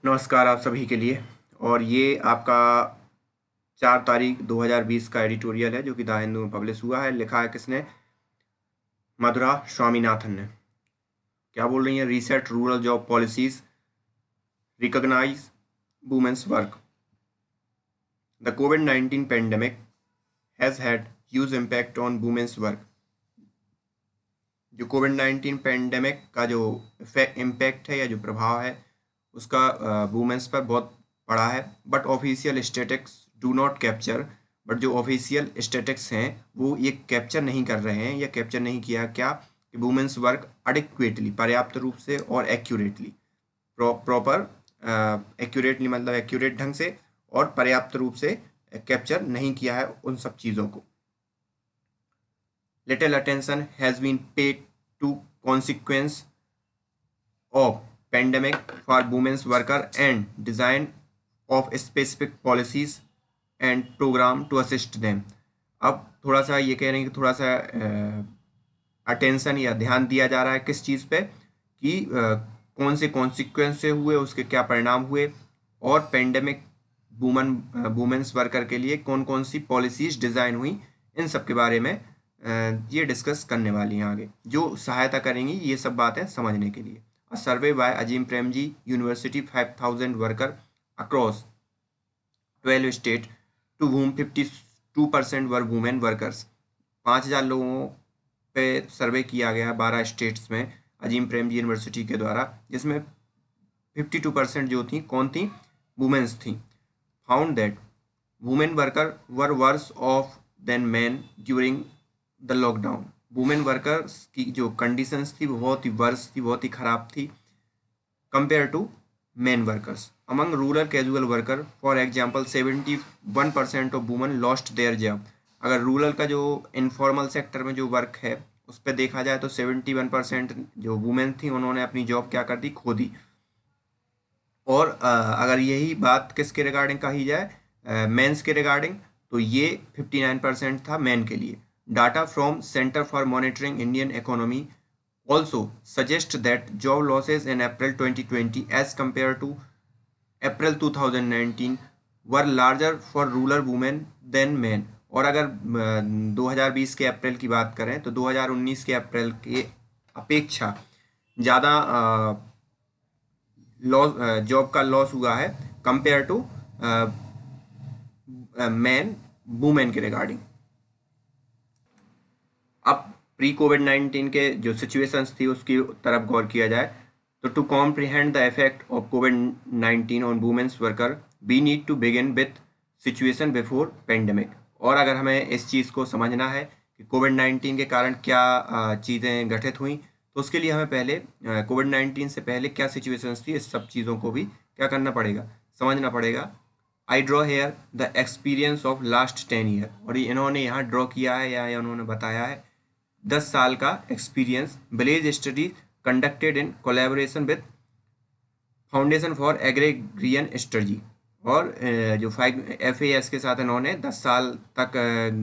नमस्कार आप सभी के लिए। और ये आपका 4 तारीख 2020 का एडिटोरियल है जो कि द हिंदू में पब्लिश हुआ है। लिखा है किसने? मधुरा स्वामीनाथन ने। क्या बोल रही हैं? Reset rural job policies, recognize women's work. The कोविड-19 pandemic has had huge impact on women's work. जो कोविड-19 पेंडेमिक का जो इम्पैक्ट है या जो प्रभाव है उसका वुमेन्स पर बहुत पड़ा है। But official statics do not capture. But जो ऑफिशियल स्टेटिक्स हैं वो ये कैप्चर नहीं कर रहे हैं या कैप्चर नहीं किया क्या कि वुमेन्स वर्क अडिक्वेटली, पर्याप्त रूप से और एक्यूरेटली, प्रॉपर एक्यूरेटली मतलब एक्यूरेट ढंग से और पर्याप्त रूप से कैप्चर नहीं किया है उन सब चीज़ों को। Little attention has been paid to consequence of pandemic for women's worker and design of specific policies and program to assist them। अब थोड़ा सा ये कह रहे हैं कि थोड़ा सा अटेंशन या ध्यान दिया जा रहा है किस चीज़ पे कि कौन से कॉन्सिक्वेंस से हुए, उसके क्या परिणाम हुए, और पेंडेमिक वुमेन्स वर्कर के लिए कौन कौन सी पॉलिसीज डिज़ाइन हुई, इन सब के बारे में ये डिस्कस करने वाली हैं आगे, जो सहायता करेंगी ये सब बातें समझने के लिए। A survey by Azim Premji university 5000 worker across 12 state to whom 52% were women workers. 5000 लोगों पे सर्वे किया गया 12 स्टेट्स में अजीम प्रेमजी यूनिवर्सिटी के द्वारा, जिसमें 52% जो थी कौन थी? वुमेन्स थी। Found that women worker were worse off than man during the lockdown. Women workers की जो कंडीशंस थी वो बहुत ही वर्स थी, बहुत ही ख़राब थी compare to men workers. Among rural casual worker for example 71% of women lost their job. अगर रूरल का जो इनफॉर्मल सेक्टर में जो वर्क है उस पर देखा जाए तो 71% जो वुमेन थी उन्होंने अपनी जॉब क्या कर दी? खो दी। और अगर यही बात किसके रिगार्डिंग कही जाए, मेंस के रिगार्डिंग, तो ये 59% था मेन के लिए। Data from centre for monitoring Indian economy also suggest that job losses in April 2020 as compared to April 2019 were larger for rural women than men। और अगर 2020 के अप्रैल की बात करें तो 2019 के अप्रैल के अपेक्षा ज़्यादा लॉस, जॉब का लॉस हुआ है कंपेयर टू मैन, वुमेन के रिगार्डिंग। अब प्री कोविड-19 के जो सिचुएशंस थी उसकी तरफ गौर किया जाए तो to comprehend the effect of कोविड-19 on women's worker we need to begin with situation before pandemic. और अगर हमें इस चीज़ को समझना है कि कोविड-19 के कारण क्या चीज़ें घटित हुई तो उसके लिए हमें पहले कोविड-19 से पहले क्या सिचुएशंस थी इस सब चीज़ों को भी क्या करना पड़ेगा, समझना पड़ेगा। I draw here the experience of last 10 year. और इन्होंने यहाँ ड्रॉ किया है या उन्होंने बताया है 10 साल का experience. Village study conducted in collaboration with foundation for agrarian strategy. और जो FAS के साथ इन्होंने 10 साल तक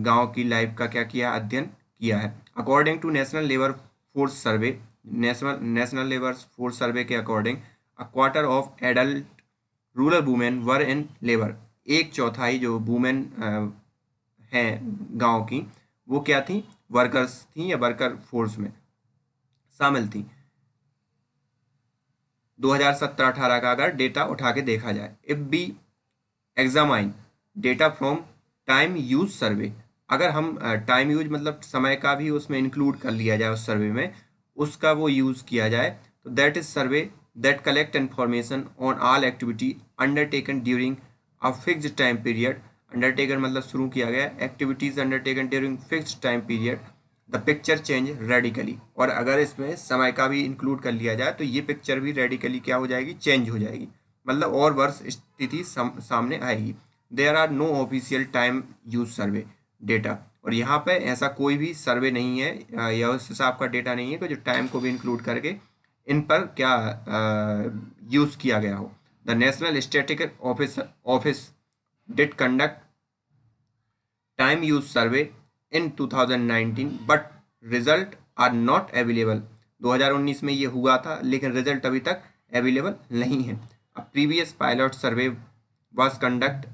गांव की लाइफ का क्या किया? अध्ययन किया है। According to national labour force survey, national labour force survey के according a quarter of adult rural women were in labour. 1/4 जो वुमेन हैं गांव की वो क्या थी? वर्कर्स थी या वर्कर फोर्स में शामिल थी। 2017-18 का अगर डेटा उठा के देखा जाए, if we examine data from time use survey, अगर हम टाइम यूज मतलब समय का भी उसमें इंक्लूड कर लिया जाए उस सर्वे में, उसका वो यूज़ किया जाए तो that is survey that collect information on all activity undertaken during a fixed time period. Undertaken मतलब शुरू किया गया, activities undertaken during fixed time period the picture change radically. और अगर इसमें समय का भी इंक्लूड कर लिया जाए तो ये पिक्चर भी रेडिकली क्या हो जाएगी? चेंज हो जाएगी, मतलब और वर्ष स्थिति सामने आएगी। There are no official time use survey data. और यहाँ पे ऐसा कोई भी सर्वे नहीं है या उस हिसाब का डेटा नहीं है कि जो टाइम को भी इंक्लूड करके इन पर क्या यूज किया गया हो। The national statistics office did conduct time use survey in 2019 but result are not available. 2019 में ये हुआ था लेकिन रिजल्ट अभी तक अवेलेबल नहीं है। A previous pilot survey was conducted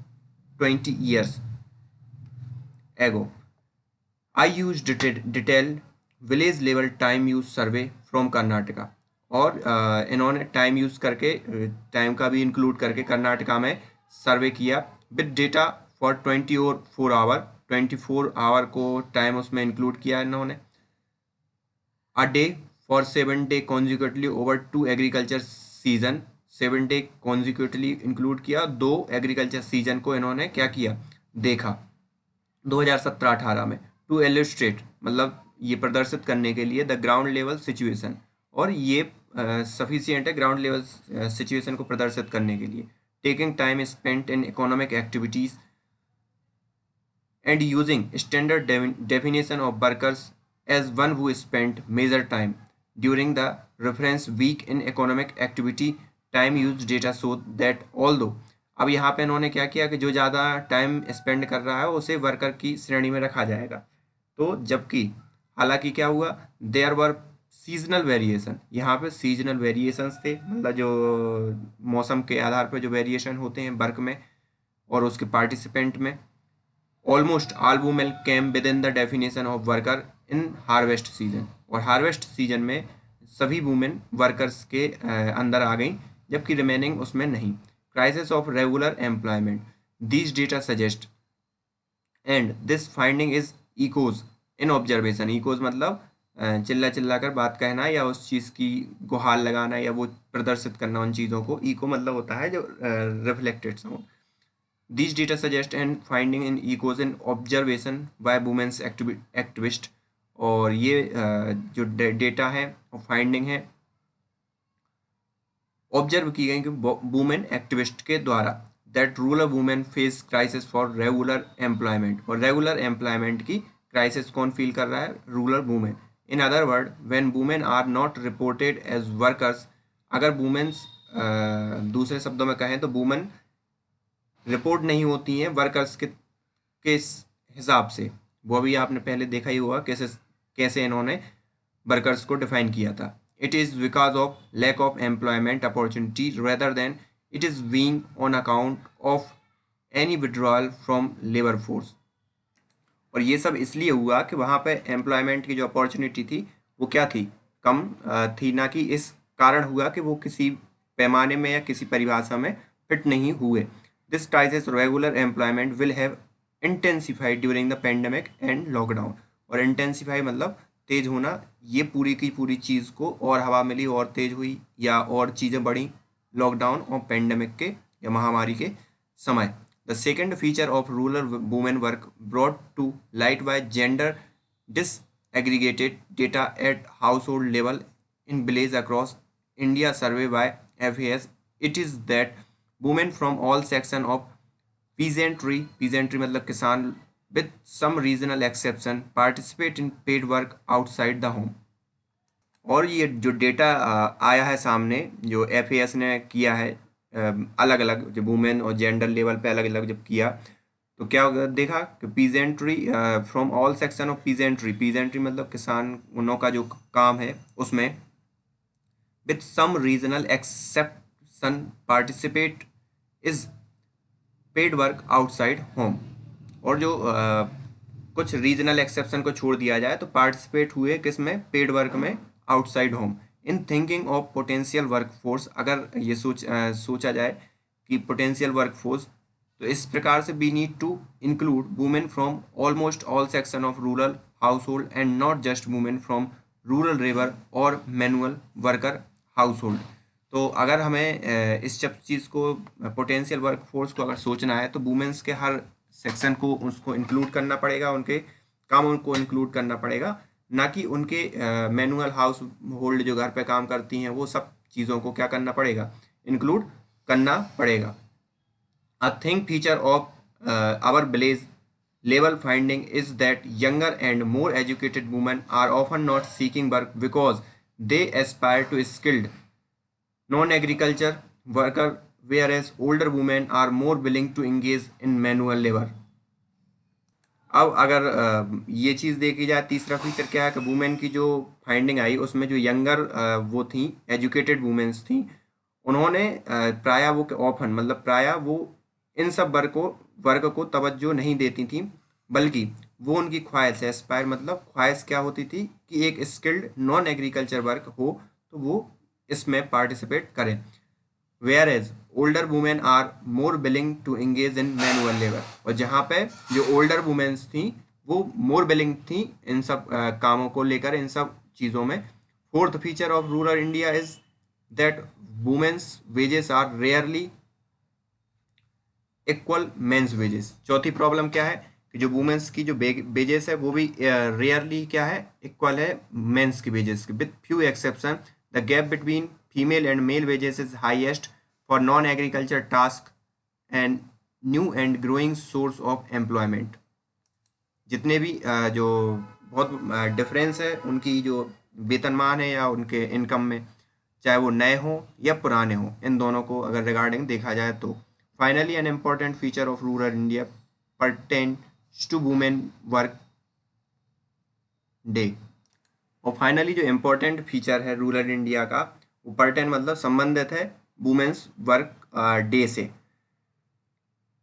20 years ago. I used detailed village level time use survey from Karnataka. और इन्होंने टाइम यूज करके टाइम का भी इंक्लूड करके कर्नाटका में सर्वे किया with data for 24 hour 24 hour को टाइम उसमें इंक्लूड किया इन्होंने। A day for 7 day consecutively over 2 agriculture season. 7 day consecutively include किया, 2 एग्रीकल्चर सीजन को इन्होंने क्या किया, देखा 2017-18 में। टू एलिस्ट्रेट मतलब ये प्रदर्शित करने के लिए द ग्राउंड लेवल सिचुएशन, और ये सफिशियंट है ग्राउंड लेवल सिचुएशन को प्रदर्शित करने के लिए। Taking time spent in economic activities and using standard definition of workers as one who spent major time during the reference week in economic activity time use data show that although. अब यहाँ पे इन्होंने क्या किया कि जो ज़्यादा time spend कर रहा है उसे वर्कर की श्रेणी में रखा जाएगा। तो जबकि हालांकि क्या हुआ, देयर वर सीजनल वेरिएशन, यहाँ पे सीजनल वेरिएशंस थे, मतलब जो मौसम के आधार पर जो वेरिएशन होते हैं वर्क में और उसके पार्टिसिपेंट में। Almost all women came with in the definition of worker in harvest season, और हार्वेस्ट सीजन में सभी वुमेन वर्कर्स के अंदर आ गई, जबकि रिमेनिंग उसमें नहीं। Crisis of regular employment these data suggest and this finding is echoes in observation. Echoes मतलब चिल्ला चिल्ला कर बात कहना या उस चीज़ की गुहार लगाना या वो प्रदर्शित करना उन चीज़ों को। इको मतलब होता है जो reflected sound. These data suggest and finding in echoes in observation by women's activist, और ये जो डेटा है और फाइंडिंग है ऑब्जर्व की गई कि वुमेन एक्टिविस्ट के द्वारा that rural women face crisis for regular employment, और रेगुलर एम्प्लॉयमेंट की क्राइसिस कौन फील कर रहा है, rural women. In other word when women are not reported as workers, अगर वुमेन्स दूसरे शब्दों में कहें तो वुमेन रिपोर्ट नहीं होती हैं वर्कर्स के हिसाब से। वो भी आपने पहले देखा ही होगा कैसे कैसे इन्होंने वर्कर्स को डिफाइन किया था। It is because of lack of employment opportunity rather than it is being on account of any withdrawal from labour force. और ये सब इसलिए हुआ कि वहाँ पे एम्प्लॉयमेंट की जो अपॉर्चुनिटी थी वो क्या थी, कम थी, ना कि इस कारण हुआ कि वो किसी पैमाने में या किसी परिभाषा में फिट नहीं हुए। This crisis regular employment will have intensified during the pandemic and lockdown, और intensify मतलब तेज होना, ये पूरी की पूरी चीज़ को और हवा मिली और तेज हुई या और चीज़ें बढ़ी लॉकडाउन और पेंडेमिक के या महामारी के समय। The second feature of rural women work brought to light by gender disaggregated data at household level in village across India survey by FAS, it is that women from all section of peasantry मतलब किसान with some regional exception participate in paid work outside the home। और ये जो data आया है सामने जो FAS ने किया है अलग अलग जो वुमेन और जेंडर लेवल पे अलग अलग जब किया तो क्या देखा कि peasantry from all section of peasantry मतलब किसानों का जो काम है उसमें with some regional exception participate is paid work outside home। और जो कुछ रीजनल एक्सेप्शन को छोड़ दिया जाए तो पार्टिसिपेट हुए किस में, पेड वर्क में outside home. In thinking of potential workforce, अगर ये सोचा जाए कि पोटेंशियल वर्कफोर्स, तो इस प्रकार से we need to include women from almost all section of rural household and not just women from rural labour और मैनुअल वर्कर हाउस होल्ड। तो अगर हमें इस सब चीज़ को पोटेंशियल वर्कफोर्स को अगर सोचना है तो वुमेन्स के हर सेक्शन को उसको इंक्लूड करना पड़ेगा, उनके काम उनको इंक्लूड करना पड़ेगा, ना कि उनके मैनुअल हाउस होल्ड जो घर पे काम करती हैं वो सब चीज़ों को क्या करना पड़ेगा, इंक्लूड करना पड़ेगा। A thing feature of our village level finding is that younger and more educated women are often not seeking work because they aspire to skilled non-agriculture worker, whereas older women are more willing to engage in manual labor। अब अगर ये चीज़ देखी जाए, तीसरा feature क्या है कि women की जो फाइंडिंग आई उसमें जो यंगर वो थी एजुकेटेड वुमेन्स थी उन्होंने प्रायः वो ऑफन मतलब प्रायः वो इन सब वर्ग को तवज्जो नहीं देती थी, बल्कि वो उनकी ख्वाहिश एस्पायर मतलब ख्वाहिश क्या होती थी कि एक स्किल्ड नॉन एग्रीकल्चर वर्क हो तो वो इसमें पार्टिसिपेट करें। Whereas older women are more willing to engage in manual labour, और जहाँ पे जो ओल्डर वुमेन्स थी वो मोर विलिंग थी इन सब कामों को लेकर, इन सब चीज़ों में। Fourth feature of rural India is that women's wages are rarely equal men's wages. चौथी प्रॉब्लम क्या है कि जो वुमेन्स की जो वेजेस है वो भी रेयरली क्या है, इक्वल है मेंस की वेजेस के, with few exception. The gap between female and male wages is highest for non agriculture task and new and growing source of employment. जितने भी जो बहुत डिफरेंस है उनकी जो वेतनमान है या उनके इनकम में, चाहे वो नए हों या पुराने हों, इन दोनों को अगर रिगार्डिंग देखा जाए तो। Finally an important feature of rural India pertains to women work day. और फाइनली जो इम्पोर्टेंट फीचर है रूरल इंडिया का, वो पर्टेन मतलब संबंधित है वुमेन्स वर्क डे से।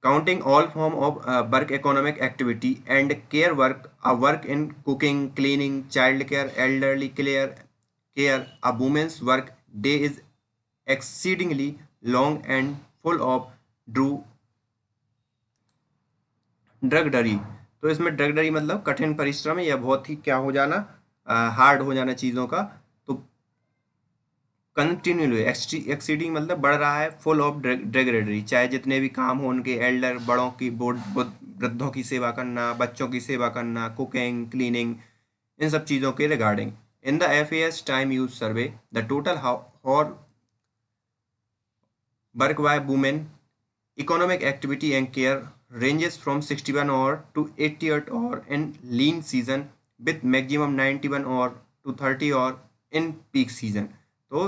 Counting all form of work economic activity and care work, a work in cooking, cleaning, child care, elderly care, a woman's work day is exceedingly long and full of ड्रू drudgery. तो इसमें ड्रगडरी मतलब कठिन परिश्रम या बहुत ही क्या हो जाना, हार्ड हो जाना चीज़ों का। तो कंटिन्यूली एक्सीडिंग मतलब बढ़ रहा है, फुल ऑफ ड्रेगरेटरी, चाहे जितने भी काम हो उनके, एल्डर बड़ों की वृद्धों की सेवा करना, बच्चों की सेवा करना, कुकिंग, क्लीनिंग, इन सब चीज़ों के regarding. In the FAS time use survey the total hour work by women economic activity and care ranges from 61 hour to 88 hour in lean season with maximum 91 hour to 30 hour in peak season। तो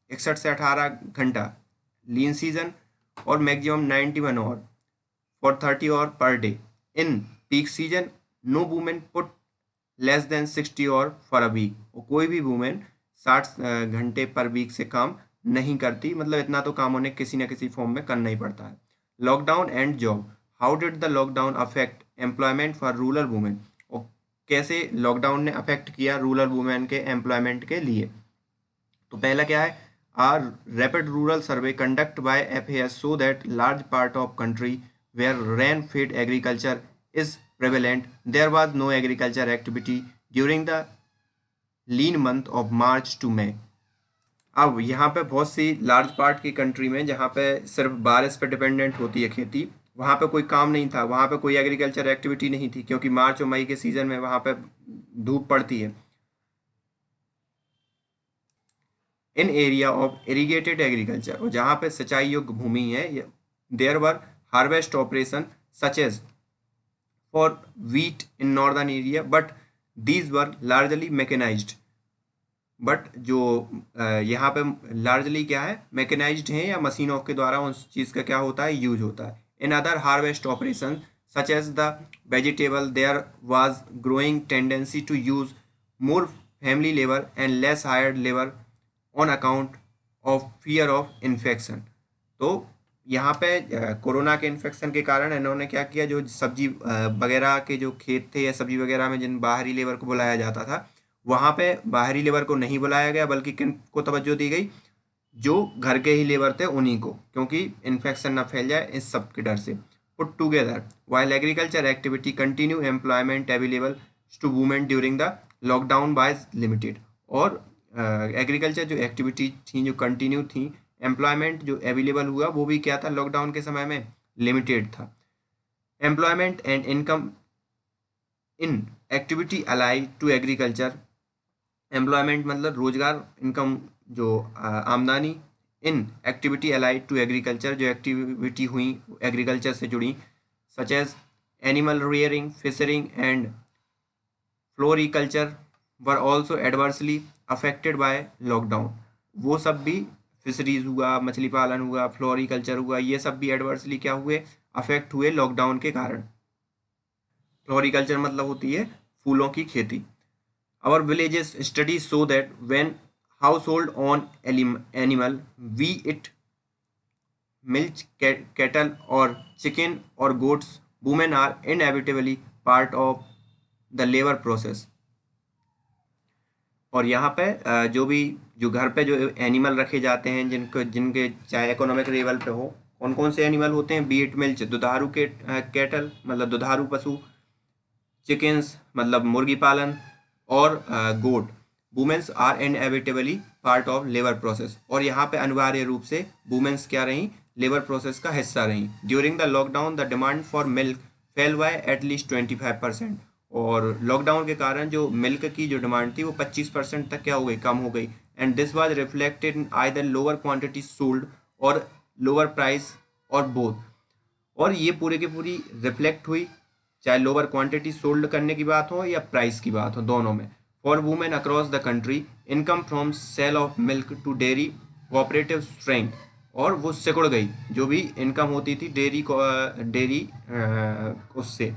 61 से 18 घंटा lean season और maximum 91 hour for 30 hour per day in peak season. No women put less than 60 hour for a week, और कोई भी women 60 घंटे पर week से काम नहीं करती, मतलब इतना तो काम उन्हें किसी न किसी फॉर्म में करना ही पड़ता है। Lockdown and job, how did the lockdown affect employment for rural women, और कैसे लॉकडाउन ने अफेक्ट किया रूरल वुमेन के एम्प्लॉयमेंट के लिए। तो पहला क्या है, a rapid rural survey conduct by FAS show that large part of country where rain fed agriculture is prevalent there was no agriculture activity during the lean month of March to May. अब यहाँ पे बहुत सी large part की country में जहाँ पे सिर्फ बारिश पे डिपेंडेंट होती है खेती, वहाँ पे कोई काम नहीं था, वहाँ पे कोई एग्रीकल्चर एक्टिविटी नहीं थी, क्योंकि मार्च और मई के सीजन में वहाँ पे धूप पड़ती है। In area of irrigated agriculture, और जहाँ पे सिंचाई योग्य भूमि है, there were harvest operation such as for wheat in northern area but these were largely mechanised. But जो यहाँ पे लार्जली क्या है, मैकेनाइज्ड है या मशीनों के द्वारा उस चीज़ का क्या होता है, यूज होता है। In other harvest operation such as the vegetable there was growing tendency to use more family labour and less hired labour on account of fear of infection. तो यहाँ पे कोरोना के इन्फेक्शन के कारण इन्होंने क्या किया, जो सब्जी वगैरह के जो खेत थे या सब्जी वगैरह में जिन बाहरी लेबर को बुलाया जाता था, वहाँ पे बाहरी लेबर को नहीं बुलाया गया, बल्कि किन को तवज्जो दी गई, जो घर के ही लेबर थे उन्हीं को, क्योंकि इन्फेक्शन ना फैल जाए इस सब के डर से। Put together while agriculture activity continue employment available to women during the lockdown by limited. और एग्रीकल्चर जो एक्टिविटी थी जो कंटिन्यू थी, एम्प्लॉयमेंट जो अवेलेबल हुआ वो भी क्या था, लॉकडाउन के समय में लिमिटेड था। Employment and income in activity allied to agriculture, employment मतलब रोजगार, इनकम जो आमदनी, in activity allied to agriculture जो एक्टिविटी हुई एग्रीकल्चर से जुड़ी, such as animal rearing, fishering and floriculture were also adversely affected by lockdown. वो सब भी, फिशरीज हुआ, मछली पालन हुआ, फ्लोरिकल्चर हुआ, ये सब भी एडवर्सली क्या हुए, अफेक्ट हुए लॉकडाउन के कारण। फ्लोरिकल्चर मतलब होती है फूलों की खेती। Our villages studies show that when household on animal, be it milk, cattle or chicken or goats, women are inevitably part of the labor process. और यहाँ पे जो घर पे जो एनिमल रखे जाते हैं जिनको जिनके चाहे इकोनॉमिक लेवल पे हो, कौन कौन से एनिमल होते हैं? बीट मिल्च दुधारू के कैटल मतलब दुधारू पशु, चिकन्स मतलब मुर्गी पालन, और goat. Womens are inevitably part of labour process, और यहाँ पे अनिवार्य रूप से वुमेन्स क्या रही? लेबर प्रोसेस का हिस्सा रही। During the lockdown the demand for milk fail bye at least 25%, और लॉकडाउन के कारण जो मिल्क की जो डिमांड थी वो 25% तक क्या हो गई? कम हो गई। And this was reflected in either lower quantity sold और लोअर प्राइस और बोथ। और ये पूरे की पूरी रिफ्लेक्ट हुई, चाहे लोअर क्वांटिटी सोल्ड करने की बात हो या प्राइस की बात हो, दोनों में। For women across the country income from sale of milk to dairy cooperative strength, और वो सिकुड़ गई जो भी इनकम होती थी डेयरी उससे।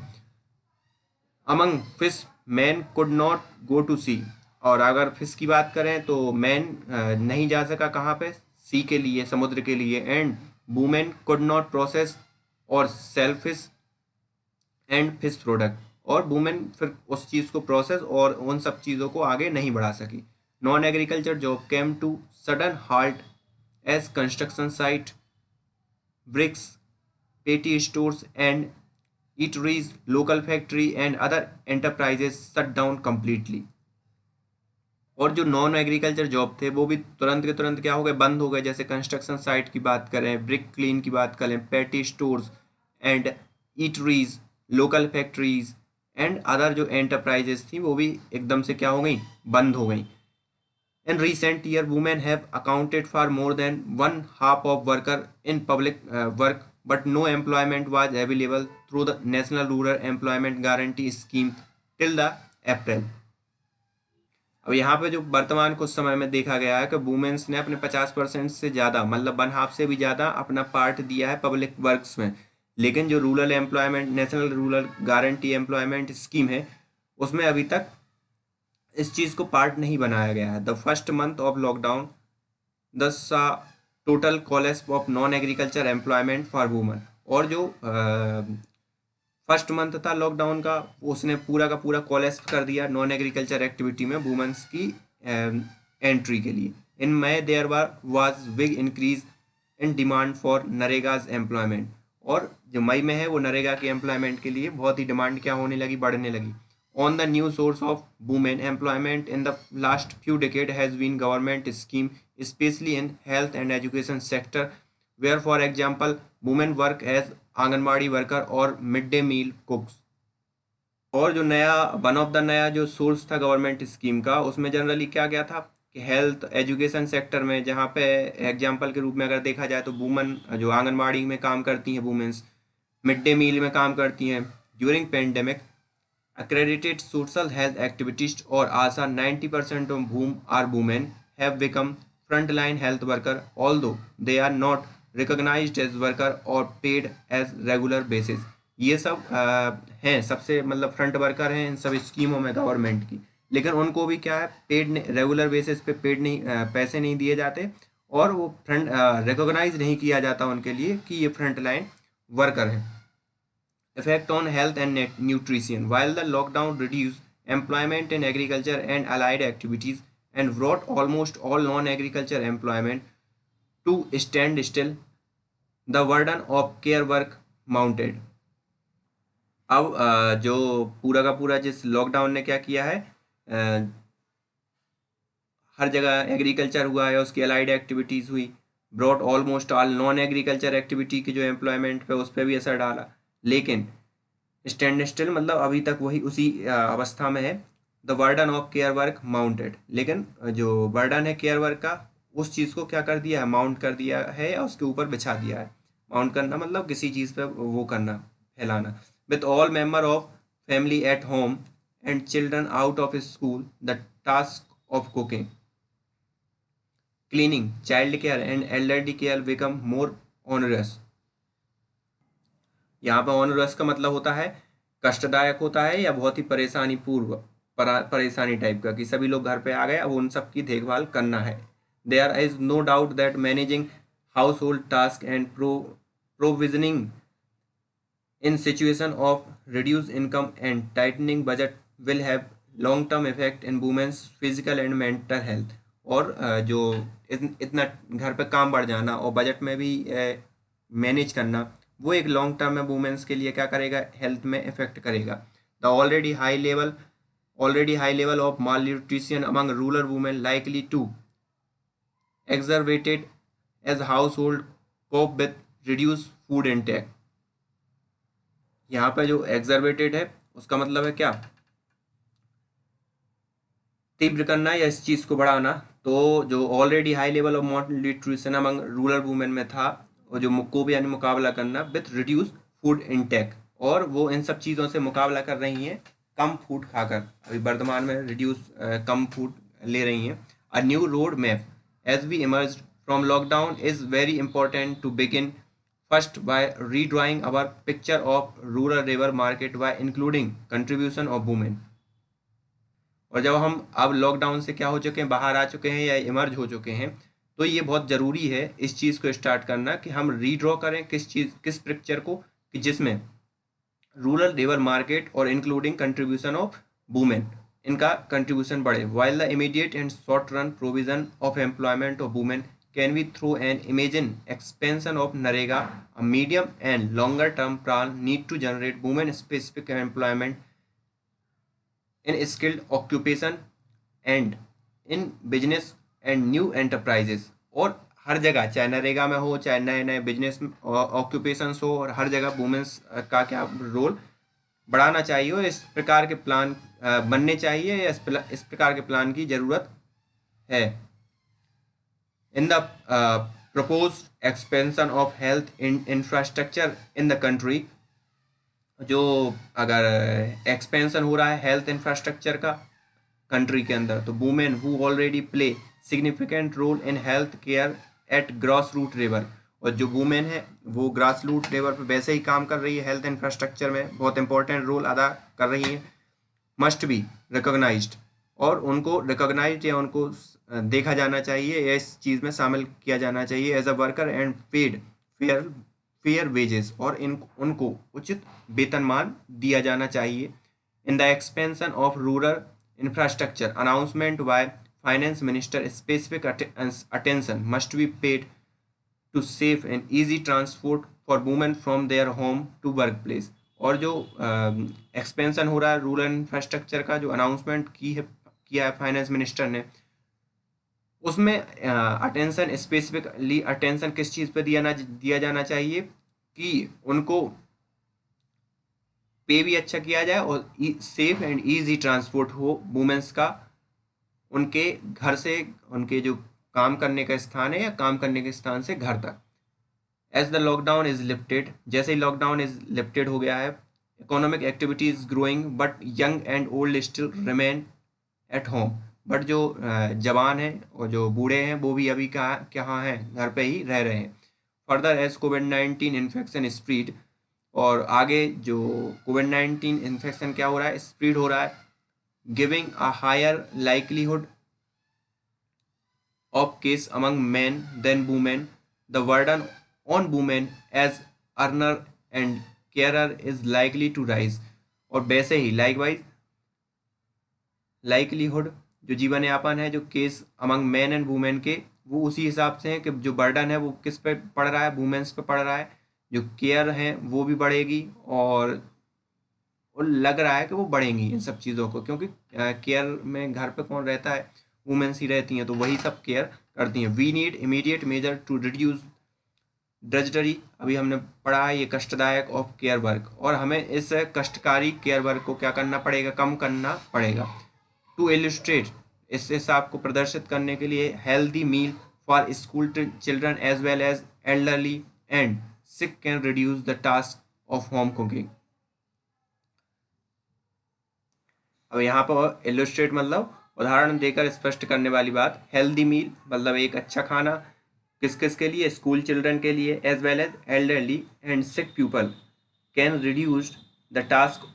Among fish man could not go to sea, और अगर फिश की बात करें तो मैन नहीं जा सका कहाँ पे? सी के लिए, समुद्र के लिए। And women could not process और sell fish and fish product, और वुमेन फिर उस चीज़ को प्रोसेस और उन सब चीज़ों को आगे नहीं बढ़ा सकी। Non agriculture job came to sudden halt as construction site, bricks, petty stores and eateries, local factory and other enterprises shut down completely। और जो नॉन एग्रीकल्चर जॉब थे वो भी तुरंत के तुरंत क्या हो गए? बंद हो गए। जैसे कंस्ट्रक्शन साइट की बात करें, ब्रिक क्लीन की बात करें, पेटी stores and eateries, local factories and other जो एंटरप्राइजेस थी वो भी एकदम से क्या हो गई? बंद हो गई। In recent year, women have accounted for more than one half of worker in public work, but no employment was available through the National Rural Employment Guarantee Scheme till the April। अब यहाँ पे जो वर्तमान कुछ समय में देखा गया है कि वुमेन्स ने अपने 50% से ज़्यादा मतलब वन हाफ से भी ज़्यादा अपना पार्ट दिया है पब्लिक वर्क्स में, लेकिन जो rural employment national rural guarantee employment scheme है उसमें अभी तक इस चीज़ को पार्ट नहीं बनाया गया है। The first month of lockdown the total college of non agriculture employment for women, और जो फर्स्ट मंथ था लॉकडाउन का उसने पूरा का पूरा कॉलेज कर दिया नॉन एग्रीकल्चर एक्टिविटी में वुमेन्स की एंट्री के लिए। In May there was big increase in demand for NREGA's employment, और जो मई में है वो नरेगा के एम्प्लॉयमेंट के लिए बहुत ही डिमांड क्या होने लगी? बढ़ने लगी। On the new source of women employment in the last few decades has been government scheme, especially in health and education sector, where, for example, women work as anganwadi worker और mid day meal कुक्स। और जो नया one of the नया जो source था government scheme का उसमें generally क्या क्या था कि हेल्थ एजुकेशन सेक्टर में, जहाँ पे एग्जाम्पल के रूप में अगर देखा जाए तो वुमन जो आंगनबाड़ी में काम करती हैं वुमेंस, मिड डे मील में काम करती हैं। During pandemic accredited social health activists or ASA 90% of whom are women have become frontline health worker, although they are not recognized as worker or paid as regular basis। ये सब हैं सबसे मतलब front worker हैं इन सब स्कीमों में government की, लेकिन उनको भी क्या है? पेड रेगुलर बेसिस पे पेड नहीं पैसे नहीं दिए जाते, और वो फ्रंट रिकॉग्नाइज नहीं किया जाता उनके लिए कि ये फ्रंट लाइन वर्कर हैं। Effect on health and nutrition, while the lockdown reduced employment in agriculture and allied activities and brought almost all non-agriculture employment to stand still, the burden of care work mounted। अब जो पूरा का पूरा जिस lockdown ने क्या किया है, हर जगह एग्रीकल्चर हुआ है, उसकी अलाइड एक्टिविटीज़ हुई, brought almost all non agriculture activity की जो एम्प्लॉयमेंट पे उस पर भी असर डाला, लेकिन स्टैंड स्टिल मतलब अभी तक वही उसी अवस्था में है। The burden of care work mounted, लेकिन जो बर्डन है केयर वर्क का उस चीज़ को क्या कर दिया है? माउंट कर दिया है या उसके ऊपर बिछा दिया है। माउंट करना मतलब किसी चीज़ पे वो करना, फैलाना। With all member of family at home and children out of school, the task of cooking, cleaning, child care and elderly care become more onerous. यहाँ पर ऑनरस का मतलब होता है कष्टदायक होता है या बहुत ही परेशानी पूर्व। परेशानी टाइप का, कि सभी लोग घर पे आ गए, अब उन सब की देखभाल करना है। There is no doubt that managing household task and provisioning in situation of reduced income and tightening budget will have long term effect in women's physical and mental health। और जो इतना घर पे काम बढ़ जाना और बजट में भी मैनेज करना, वो एक लॉन्ग टर्म में वुमेन्स के लिए क्या करेगा, हेल्थ में इफेक्ट करेगा। The already high level of malnutrition among rural women likely to exacerbated as household cope with reduced food intake। यहाँ पे जो एग्जर्वेटेड है उसका मतलब है क्या, तीव्र करना या इस चीज़ को बढ़ाना। तो जो already high level of nutrition among rural women में था, और जो को यानी मुकाबला करना विथ रिड्यूस फूड इनटेक, और वो इन सब चीज़ों से मुकाबला कर रही हैं कम फूड खाकर। अभी वर्तमान में रिड्यूस कम फूड ले रही हैं। A new road map as we emerge from lockdown is very important to begin first by redrawing our picture of rural labor market by including contribution of women। और जब हम अब लॉकडाउन से क्या हो चुके हैं, बाहर आ चुके हैं या इमर्ज हो चुके हैं, तो ये बहुत ज़रूरी है इस चीज़ को स्टार्ट करना कि हम रीड्रॉ करें किस पिक्चर को, कि जिसमें रूरल लेबर मार्केट और इंक्लूडिंग कंट्रीब्यूशन ऑफ वुमेन, इनका कंट्रीब्यूशन बढ़े। While the immediate and short run provision of employment of women can be through an imagine expansion of NREGA, a medium and longer term plan need to generate women specific employment in skilled occupation and in business and new enterprises। और हर जगह, चाहे नरेगा में हो, चाहे नए नए business occupations हो, और हर जगह वुमेन्स का क्या रोल बढ़ाना चाहिए, और इस प्रकार के प्लान बनने चाहिए, या इस प्रकार के प्लान की ज़रूरत है। In the proposed expansion of health infrastructure in the country, जो अगर एक्सपेंशन हो रहा है हेल्थ इंफ्रास्ट्रक्चर का कंट्री के अंदर, तो women who already play significant role in health care at grass root level, और जो वुमेन है वो ग्रास रूट लेवल पर वैसे ही काम कर रही है, हेल्थ इंफ्रास्ट्रक्चर में बहुत इंपॉर्टेंट रोल अदा कर रही है, मस्ट बी रिकॉग्नाइज्ड, और उनको रिकॉग्नाइज या उनको देखा जाना चाहिए या इस चीज़ में शामिल किया जाना चाहिए as a worker and paid fair wages, और उनको उचित वेतनमान दिया जाना चाहिए। In the expansion of rural infrastructure announcement by finance minister specific attention must be paid to safe and easy transport for women from their home to work place. और जो expansion हो रहा है रूरल इंफ्रास्ट्रक्चर का, जो announcement किया है finance minister ने, उसमें अटेंशन स्पेसिफिकली अटेंशन किस चीज़ पे दिया जाना चाहिए, कि उनको पे भी अच्छा किया जाए और सेफ एंड इजी ट्रांसपोर्ट हो वुमेन्स का, उनके घर से, उनके जो काम करने का स्थान है या काम करने के स्थान से घर तक। As the lockdown is lifted, जैसे ही लॉकडाउन इज लिफ्टेड हो गया है, economic activity is growing but young and old still remain at home. But जो जवान हैं और जो बूढ़े हैं वो भी अभी कहाँ हैं, घर पे ही रह रहे हैं। फर्दर एज कोविड-19 इन्फेक्शन स्प्रीड, और आगे जो कोविड-19 इन्फेक्शन क्या हो रहा है, स्प्रीड हो रहा है, giving a higher likelihood of case among man than women, the burden on women as earner and carer is likely to rise. और वैसे ही लाइकवाइज लाइकलीहुड, जो जीवन यापन है, जो case among man and women के, वो उसी हिसाब से है कि जो बर्डन है वो किस पे पड़ रहा है, वुमेन्स पे पड़ रहा है, जो केयर है वो भी बढ़ेगी, और लग रहा है कि वो बढ़ेंगी इन सब चीज़ों को, क्योंकि केयर में घर पे कौन रहता है, वुमेन्स ही रहती हैं, तो वही सब केयर करती हैं। We need immediate measure to reduce drudgery, अभी हमने पढ़ा है ये कष्टदायक ऑफ केयर वर्क, और हमें इस कष्टकारी केयर वर्क को क्या करना पड़ेगा, कम करना पड़ेगा। टू इलिस्ट्रेट, इस हिसाब को प्रदर्शित करने के लिए, healthy meal for school children as well as elderly and sick can reduce the task of home cooking. अब यहाँ पर इलिस्ट्रेट मतलब उदाहरण देकर स्पष्ट करने वाली बात। हेल्दी मील मतलब एक अच्छा खाना, किस किस के लिए, स्कूल चिल्ड्रन के लिए, as well as elderly and sick people can reduce the task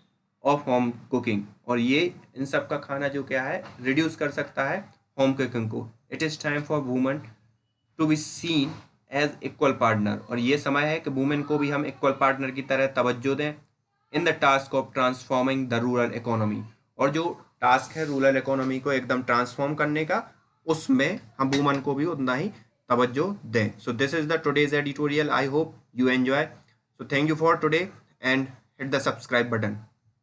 of home cooking, और ये इन सब का खाना जो क्या है रिड्यूस कर सकता है होम कुकिंग को। It is time for women to be seen as equal partner, और ये समय है कि वुमेन को भी हम इक्वल पार्टनर की तरह तवज्जो दें in the task of transforming the rural economy, और जो टास्क है रूरल इकोनॉमी को एकदम ट्रांसफॉर्म करने का, उसमें हम वुमन को भी उतना ही तवज्जो दें। So this is the today's editorial, I hope you enjoy. So thank you for today and hit the subscribe button.